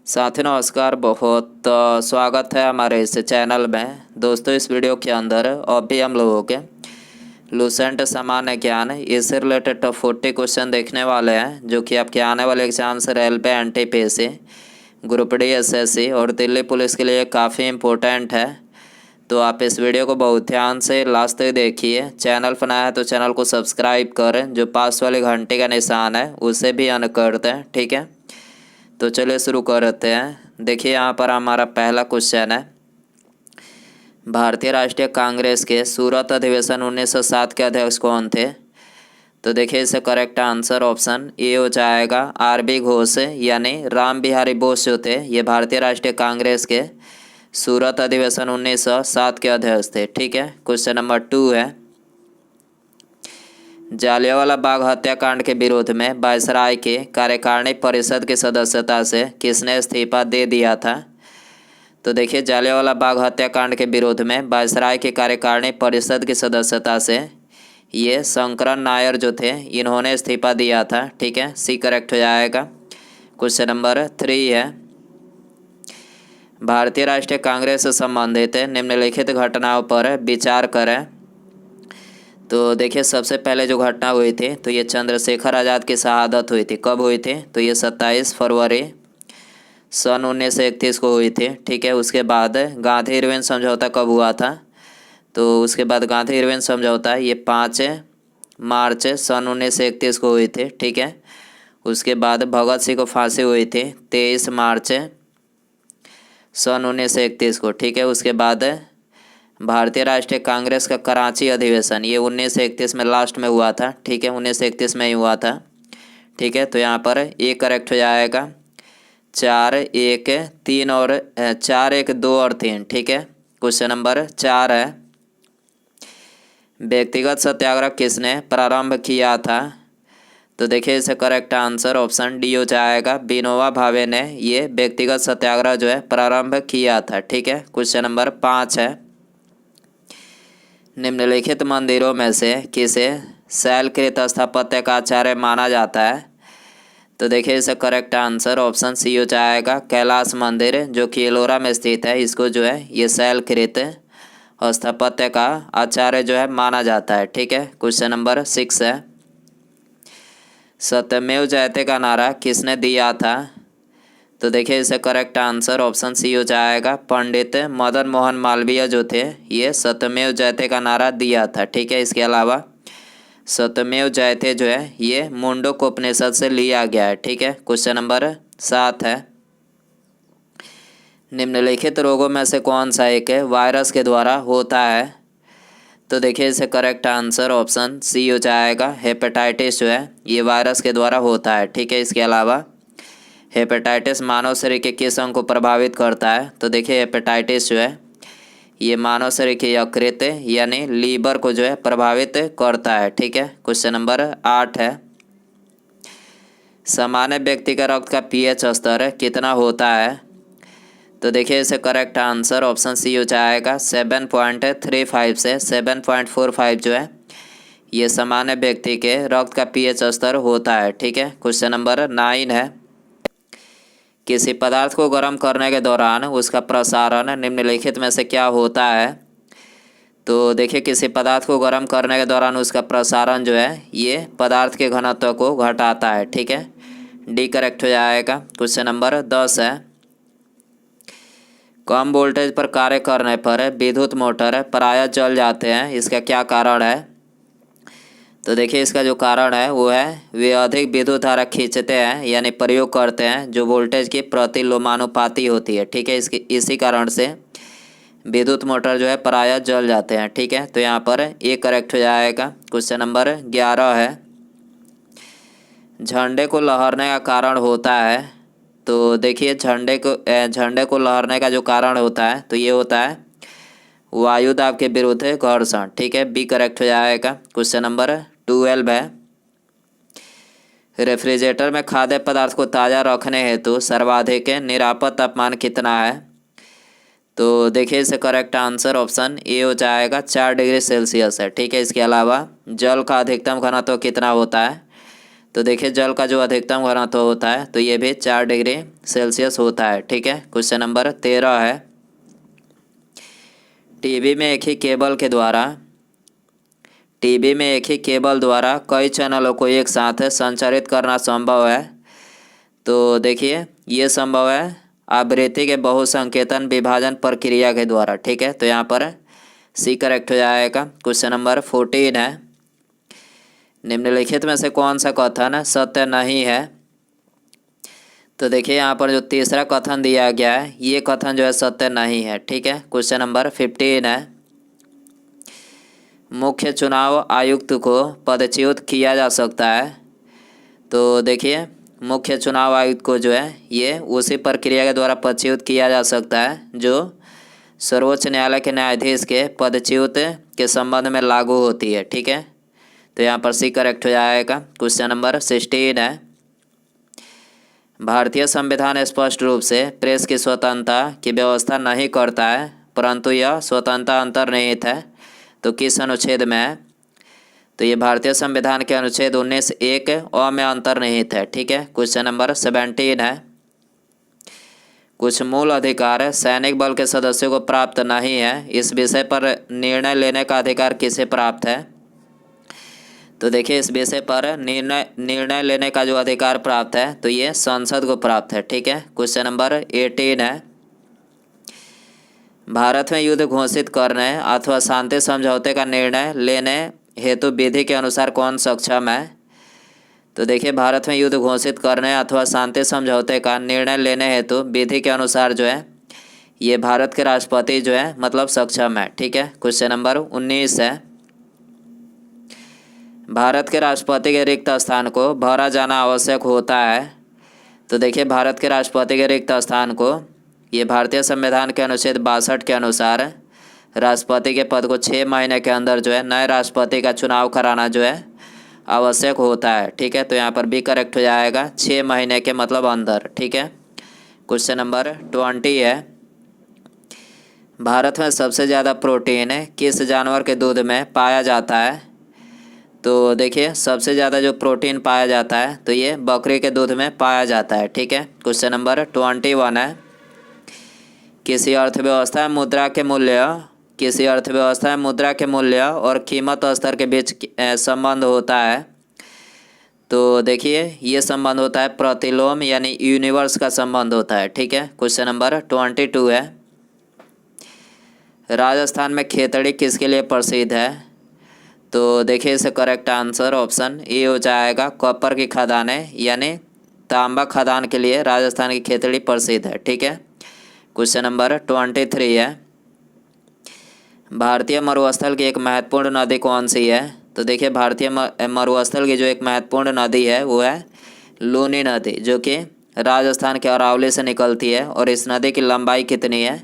साथी नमस्कार। बहुत स्वागत है हमारे इस चैनल में। दोस्तों, इस वीडियो के अंदर अभी हम लोगों के लूसेंट सामान्य ज्ञान इससे रिलेटेड टॉप 40 क्वेश्चन देखने वाले हैं, जो कि आपके आने वाले exams railway, NTPC, group D, SSC और दिल्ली पुलिस के लिए काफ़ी इम्पोर्टेंट है। तो आप इस वीडियो को बहुत ध्यान से लास्ट तक देखिए। चैनल पर नया है तो चैनल को सब्सक्राइब करें, जो पास वाली घंटे का निशान है उसे भी ऑन कर दें, ठीक है। तो चलिए शुरू करते हैं। देखिए, यहाँ पर हमारा पहला क्वेश्चन है, भारतीय राष्ट्रीय कांग्रेस के सूरत अधिवेशन 1907 के अध्यक्ष कौन थे? तो देखिए, इससे करेक्ट आंसर ऑप्शन ए हो जाएगा, आरबी घोष, यानी राम बिहारी बोस जो थे ये भारतीय राष्ट्रीय कांग्रेस के सूरत अधिवेशन 1907 के अध्यक्ष थे, ठीक है। क्वेश्चन नंबर 2 है, जालियांवाला बाग हत्याकांड के विरोध में वायसराय के कार्यकारिणी परिषद की सदस्यता से किसने इस्तीफा दे दिया था? तो देखिए, जालियांवाला बाग हत्याकांड के विरोध में वायसराय की कार्यकारिणी परिषद की सदस्यता से ये शंकरन नायर जो थे इन्होंने इस्तीफा दिया था, ठीक है। सी करेक्ट हो जाएगा। क्वेश्चन नंबर 3 है, भारतीय राष्ट्रीय कांग्रेस से संबंधित निम्नलिखित घटनाओं पर विचार करें। तो देखिए, सबसे पहले जो घटना हुई थी तो ये चंद्रशेखर आज़ाद की शहादत हुई थी। कब हुई थी? तो ये 27 फरवरी सन 1931 को हुई थी, ठीक है। उसके बाद गांधी इरविन समझौता कब हुआ था? तो उसके बाद गांधी इरविन समझौता ये 5 मार्च सन 1931 को हुई थी, ठीक है। उसके बाद भगत सिंह को फांसी हुई थी 23 मार्च सन 1931 को, ठीक है। उसके बाद भारतीय राष्ट्रीय कांग्रेस का कराची अधिवेशन ये 1931 में लास्ट में हुआ था, ठीक है। 1931 में ही हुआ था, ठीक है। तो यहाँ पर ए करेक्ट हो जाएगा। 4, 1, 3 और 4, 1, 2 और 3, ठीक है। क्वेश्चन नंबर 4 है, व्यक्तिगत सत्याग्रह किसने प्रारंभ किया था? तो देखिए, इसे करेक्ट आंसर ऑप्शन डी हो जाएगा, विनोबा भावे ने ये व्यक्तिगत सत्याग्रह जो है प्रारंभ किया था, ठीक है। क्वेश्चन नंबर 5 है, निम्नलिखित मंदिरों में से किसे शैलकृत स्थापत्य का आचार्य माना जाता है? तो देखिए, इसका करेक्ट आंसर ऑप्शन सी हो जाएगा, कैलाश मंदिर जो कि एलोरा में स्थित है, इसको जो है ये शैलकृत स्थापत्य का आचार्य जो है माना जाता है, ठीक है। क्वेश्चन नंबर 6 है, सत्यमेव जयते का नारा किसने दिया था? तो देखिए, इसका करेक्ट आंसर ऑप्शन सी हो जाएगा, पंडित मदन मोहन मालवीय जो थे ये सत्यमेव जयते का नारा दिया था, ठीक है। इसके अलावा सत्यमेव जयते जो है ये मुंडकोपनिषद से लिया गया है, ठीक है। क्वेश्चन नंबर 7 है, निम्नलिखित रोगों में से कौन सा एक वायरस के द्वारा होता है? तो देखिए, इसे करेक्ट आंसर ऑप्शन सी हो जाएगा, हेपेटाइटिस जो है ये वायरस के द्वारा होता है, ठीक है। इसके अलावा हेपेटाइटिस मानव शरीर के किस अंग को प्रभावित करता है? तो देखिए, हेपेटाइटिस जो है ये मानव शरीर के यकृत यानी लीवर को जो है प्रभावित करता है, ठीक है। क्वेश्चन नंबर 8 है, सामान्य व्यक्ति का रक्त का पीएच स्तर कितना होता है? तो देखिए, इसे करेक्ट आंसर ऑप्शन सी हो जाएगा, 7.35 से 7.45 जो है ये सामान्य व्यक्ति के रक्त का पीएच स्तर होता है, ठीक है। क्वेश्चन नंबर 9 है, किसी पदार्थ को गर्म करने के दौरान उसका प्रसारण निम्नलिखित में से क्या होता है? तो देखिए, किसी पदार्थ को गर्म करने के दौरान उसका प्रसारण जो है ये पदार्थ के घनत्व को घटाता है, ठीक है। डी करेक्ट हो जाएगा। क्वेश्चन नंबर 10 है, कम वोल्टेज पर कार्य करने पर विद्युत मोटर प्रायः जल जाते हैं, इसका क्या कारण है? तो देखिए, इसका जो कारण है वो है वे अधिक विद्युत धारा खींचते हैं यानी प्रयोग करते हैं जो वोल्टेज की प्रतिलोमानुपाती होती है, ठीक है। इसी कारण से विद्युत मोटर जो है प्रायः जल जाते हैं, ठीक है। तो यहाँ पर ए करेक्ट हो जाएगा। क्वेश्चन नंबर 11 है, झंडे को लहरने का कारण होता है? तो देखिए, झंडे को लहरने का जो कारण होता है तो ये होता है वायु दाब के विरुद्ध घर्षण, ठीक है। बी करेक्ट हो जाएगा। क्वेश्चन नंबर 12 है, रेफ्रिजरेटर में खाद्य पदार्थ को ताज़ा रखने हेतु सर्वाधिक निरापद तापमान कितना है? तो देखिए, इसे करेक्ट आंसर ऑप्शन ए हो जाएगा, 4 डिग्री सेल्सियस है, ठीक है। इसके अलावा जल का अधिकतम घनत्व कितना होता है? तो देखिए जल का जो अधिकतम घनत्व होता है तो ये भी 4 डिग्री सेल्सियस होता है। ठीक है, क्वेश्चन नंबर 13 है, टीवी में एक ही केबल द्वारा कई चैनलों को एक साथ संचारित करना संभव है। तो देखिए ये संभव है आवृत्ति के बहुसंकेतन विभाजन प्रक्रिया के द्वारा। ठीक है, तो यहाँ पर सी करेक्ट हो जाएगा। क्वेश्चन नंबर 14 है, निम्नलिखित में से कौन सा कथन सत्य नहीं है। तो देखिए यहाँ पर जो तीसरा कथन दिया गया है ये कथन जो है सत्य नहीं है। ठीक है, क्वेश्चन नंबर 15 है, मुख्य चुनाव आयुक्त को पदच्युत किया जा सकता है। तो देखिए मुख्य चुनाव आयुक्त को जो है ये उसी प्रक्रिया के द्वारा पदच्युत किया जा सकता है जो सर्वोच्च न्यायालय के न्यायाधीश के पदच्युत के संबंध में लागू होती है। ठीक है, तो यहाँ पर सी करेक्ट हो जाएगा। क्वेश्चन नंबर 16 है, भारतीय संविधान स्पष्ट रूप से प्रेस की स्वतंत्रता की व्यवस्था नहीं करता है, परंतु यह स्वतंत्रता अंतर्निहित है। तो किस अनुच्छेद में है। तो ये भारतीय संविधान के अनुच्छेद 19(1) अ में अंतर्निहित है। ठीक है, क्वेश्चन नंबर 17 है, कुछ मूल अधिकार सैनिक बल के सदस्यों को प्राप्त नहीं है, इस विषय पर निर्णय लेने का अधिकार किसे प्राप्त है। तो देखिए इस विषय पर निर्णय लेने का जो अधिकार प्राप्त है तो ये संसद को प्राप्त है। ठीक है, क्वेश्चन नंबर 18 है, भारत में युद्ध घोषित करने अथवा शांति समझौते का निर्णय लेने हेतु विधि के अनुसार कौन सक्षम है। तो देखिए भारत में युद्ध घोषित करने अथवा शांति समझौते का निर्णय लेने हेतु विधि के अनुसार जो है ये भारत के राष्ट्रपति जो है मतलब सक्षम है। ठीक है, क्वेश्चन नंबर 19 है, भारत के राष्ट्रपति के रिक्त स्थान को भरा जाना आवश्यक होता है। तो देखिए भारत के राष्ट्रपति के रिक्त स्थान को ये भारतीय संविधान के अनुच्छेद 62 के अनुसार राष्ट्रपति के पद को 6 महीने के अंदर जो है नए राष्ट्रपति का चुनाव कराना जो है आवश्यक होता है। ठीक है, तो यहाँ पर भी करेक्ट हो जाएगा 6 महीने के मतलब अंदर। ठीक है, क्वेश्चन नंबर 20 है, भारत में सबसे ज़्यादा प्रोटीन किस जानवर के दूध में पाया जाता है। तो देखिए सबसे ज़्यादा जो प्रोटीन पाया जाता है तो ये बकरी के दूध में पाया जाता है। ठीक है, क्वेश्चन नंबर 21 है, किसी अर्थव्यवस्था में मुद्रा के मूल्य और कीमत स्तर के बीच संबंध होता है। तो देखिए ये संबंध होता है प्रतिलोम यानी यूनिवर्स का संबंध होता है। ठीक है, क्वेश्चन नंबर 22 है, राजस्थान में खेतड़ी किसके लिए प्रसिद्ध है। तो देखिए इसे करेक्ट आंसर ऑप्शन ए हो जाएगा, कॉपर की खदानें यानी तांबा खदान के लिए राजस्थान की खेतड़ी प्रसिद्ध है। ठीक है, क्वेश्चन नंबर 23 है, भारतीय मरुस्थल की एक महत्वपूर्ण नदी कौन सी है। तो देखिए भारतीय मरुस्थल की जो एक महत्वपूर्ण नदी है वो है लूनी नदी, जो कि राजस्थान के अरावली से निकलती है। और इस नदी की लंबाई कितनी है।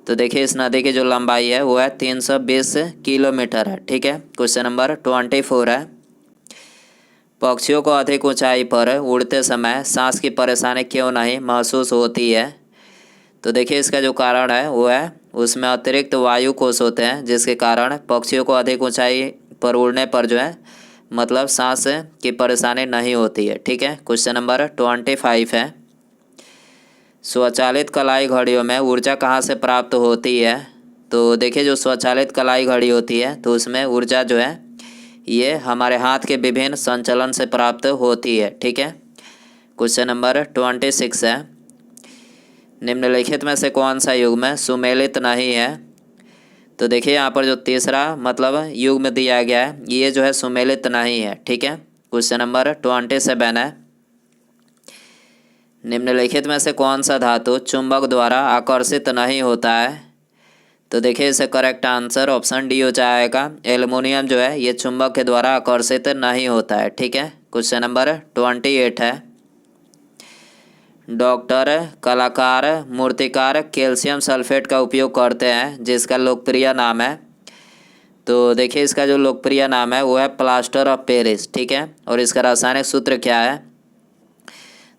तो देखिए इस नदी की जो लंबाई है वो है 320 किलोमीटर है। ठीक है, क्वेश्चन नंबर 24 है, पक्षियों को अधिक ऊंचाई पर उड़ते समय सांस की परेशानी क्यों नहीं महसूस होती है। तो देखिए इसका जो कारण है वो है उसमें अतिरिक्त वायु कोश होते हैं, जिसके कारण पक्षियों को अधिक ऊंचाई पर उड़ने पर जो है मतलब सांस की परेशानी नहीं होती है। ठीक है, क्वेश्चन नंबर 25 है, स्वचालित कलाई घड़ियों में ऊर्जा कहाँ से प्राप्त होती है। तो देखिए जो स्वचालित कलाई घड़ी होती है तो उसमें ऊर्जा जो है ये हमारे हाथ के विभिन्न संचलन से प्राप्त होती है। ठीक है, क्वेश्चन नंबर 26 है, निम्नलिखित में से कौन सा युग्म सुमेलित नहीं है। तो देखिए यहाँ पर जो तीसरा मतलब युग्म दिया गया है ये जो है सुमेलित नहीं है। ठीक है, क्वेश्चन नंबर 27 है, निम्नलिखित में से कौन सा धातु चुंबक द्वारा आकर्षित नहीं होता है। तो देखिए इसे करेक्ट आंसर ऑप्शन डी हो जाएगा, एल्युमिनियम जो है ये चुंबक के द्वारा आकर्षित नहीं होता है। ठीक है, क्वेश्चन नंबर 28 है, डॉक्टर कलाकार मूर्तिकार कैल्शियम सल्फेट का उपयोग करते हैं जिसका लोकप्रिय नाम है। तो देखिए इसका जो लोकप्रिय नाम है वो है प्लास्टर ऑफ पेरिस। ठीक है, और इसका रासायनिक सूत्र क्या है।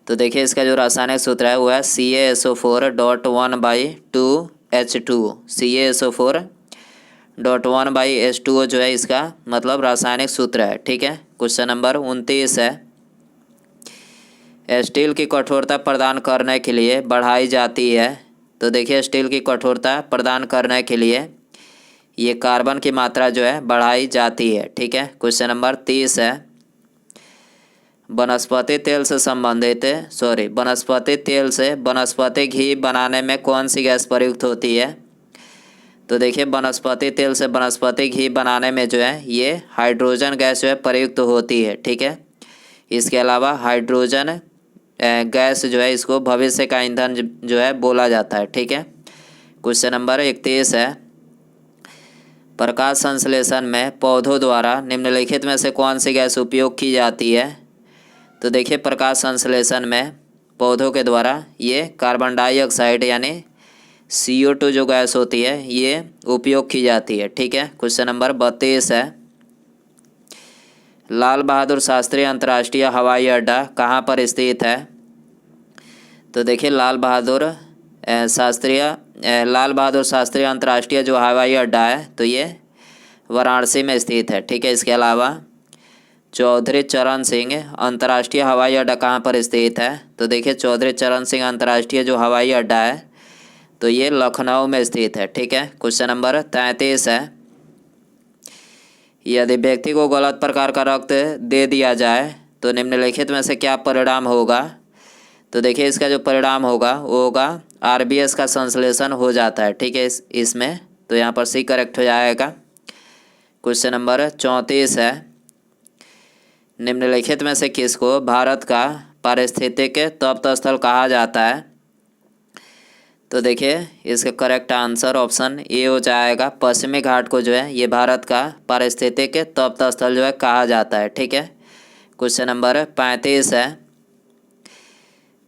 तो देखिए इसका जो रासायनिक सूत्र है वो है CaSO4.1/2H2। CaSO4.1/H2O जो है इसका मतलब रासायनिक सूत्र है। ठीक है, क्वेश्चन नंबर 29 है, स्टील की कठोरता प्रदान करने के लिए बढ़ाई जाती है। तो देखिए स्टील की कठोरता प्रदान करने के लिए ये कार्बन की मात्रा जो है बढ़ाई जाती है। ठीक है, क्वेश्चन नंबर 30 है, वनस्पति तेल से वनस्पति घी बनाने में कौन सी गैस प्रयुक्त होती है। तो देखिए वनस्पति तेल से वनस्पति घी बनाने में जो है ये हाइड्रोजन गैस जो है प्रयुक्त होती है। ठीक है, इसके अलावा हाइड्रोजन गैस जो है इसको भविष्य का ईंधन जो है बोला जाता है। ठीक है, क्वेश्चन नंबर 31 है, प्रकाश संश्लेषण में पौधों द्वारा निम्नलिखित में से कौन सी गैस उपयोग की जाती है। तो देखिए प्रकाश संश्लेषण में पौधों के द्वारा ये कार्बन डाइऑक्साइड यानी CO2 जो गैस होती है ये उपयोग की जाती है। ठीक है, क्वेश्चन नंबर 32 है, लाल बहादुर शास्त्री अंतर्राष्ट्रीय हवाई अड्डा कहाँ पर स्थित है। तो देखिए लाल बहादुर शास्त्री अंतर्राष्ट्रीय जो हवाई अड्डा है तो ये वाराणसी में स्थित है। ठीक है, इसके अलावा चौधरी चरण सिंह अंतर्राष्ट्रीय हवाई अड्डा कहाँ पर स्थित है। तो देखिए चौधरी चरण सिंह अंतर्राष्ट्रीय जो हवाई अड्डा है तो ये लखनऊ में स्थित है। ठीक है, क्वेश्चन नंबर 33 है, यदि व्यक्ति को गलत प्रकार का रक्त दे दिया जाए तो निम्नलिखित में से क्या परिणाम होगा। तो देखिए इसका जो परिणाम होगा वो होगा RBS का संश्लेषण हो जाता है। ठीक है, इसमें तो यहाँ पर C करेक्ट हो जाएगा। क्वेश्चन नंबर 34 है, निम्नलिखित में से किसको भारत का पारिस्थितिक तप्त स्थल कहा जाता है। तो देखिए इसका करेक्ट आंसर ऑप्शन ए हो जाएगा, पश्चिमी घाट को जो है ये भारत का पारिस्थितिक तप्त स्थल जो है कहा जाता है। ठीक है, क्वेश्चन नंबर 35 है,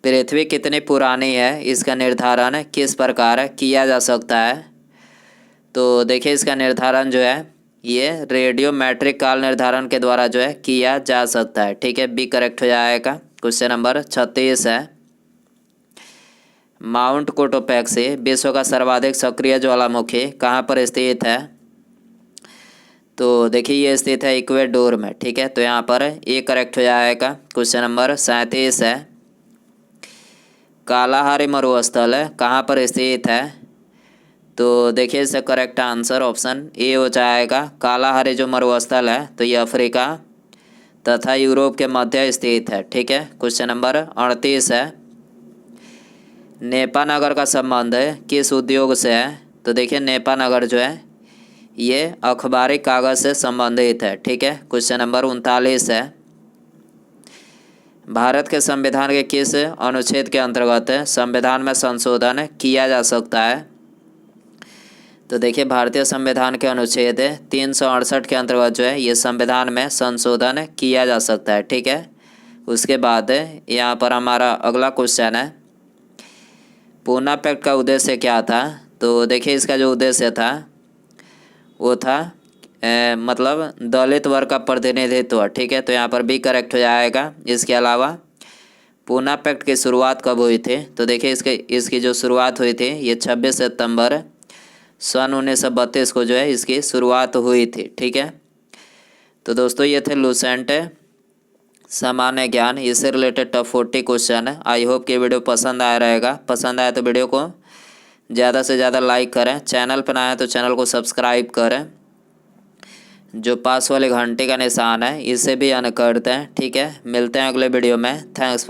पृथ्वी कितनी पुरानी है इसका निर्धारण किस प्रकार किया जा सकता है। तो देखिए इसका निर्धारण जो है ये रेडियोमेट्रिक काल निर्धारण के द्वारा जो है किया जा सकता है। ठीक है, बी करेक्ट हो जाएगा। क्वेश्चन नंबर 36 है, माउंट कोटोपैक्सी विश्व का सर्वाधिक सक्रिय ज्वालामुखी कहाँ पर स्थित है। तो देखिए ये स्थित है इक्वेडोर में। ठीक है, तो यहाँ पर ए करेक्ट हो जाएगा। क्वेश्चन नंबर 37 है, कालाहारी मरुस्थल कहाँ पर स्थित है। तो देखिए इसका करेक्ट आंसर ऑप्शन ए हो जाएगा, कालाहारी जो मरुस्थल है तो ये अफ्रीका तथा यूरोप के मध्य स्थित है। ठीक है, क्वेश्चन नंबर 38 है, नेपा नगर का संबंध किस उद्योग से है। तो देखिए नेपा नगर जो है ये अखबारी कागज से संबंधित है। ठीक है, क्वेश्चन नंबर 39 है, भारत के संविधान के किस अनुच्छेद के अंतर्गत संविधान में संशोधन किया जा सकता है। तो देखिए भारतीय संविधान के अनुच्छेद 368 के अंतर्गत जो है ये संविधान में संशोधन किया जा सकता है। ठीक है, उसके बाद यहाँ पर हमारा अगला क्वेश्चन है, पूना पैक्ट का उद्देश्य क्या था। तो देखिए इसका जो उद्देश्य था वो था मतलब दलित वर्ग का प्रतिनिधित्व। ठीक है, तो यहाँ पर बी करेक्ट हो जाएगा। इसके अलावा पूना पैक्ट की शुरुआत कब हुई थी। तो देखिए इसकी जो शुरुआत हुई थी ये 26 सितंबर सन 1932 को जो है इसकी शुरुआत हुई थी। ठीक है, तो दोस्तों ये थे लूसेंट सामान्य ज्ञान, इससे रिलेटेड टॉप 40 क्वेश्चन है। आई होप कि वीडियो पसंद आया रहेगा। पसंद आया तो वीडियो को ज़्यादा से ज़्यादा लाइक करें, चैनल पर आए तो चैनल को सब्सक्राइब करें, जो पास वाले घंटे का निशान है इसे भी ऑन कर दें। ठीक है, मिलते हैं अगले वीडियो में। Thanks for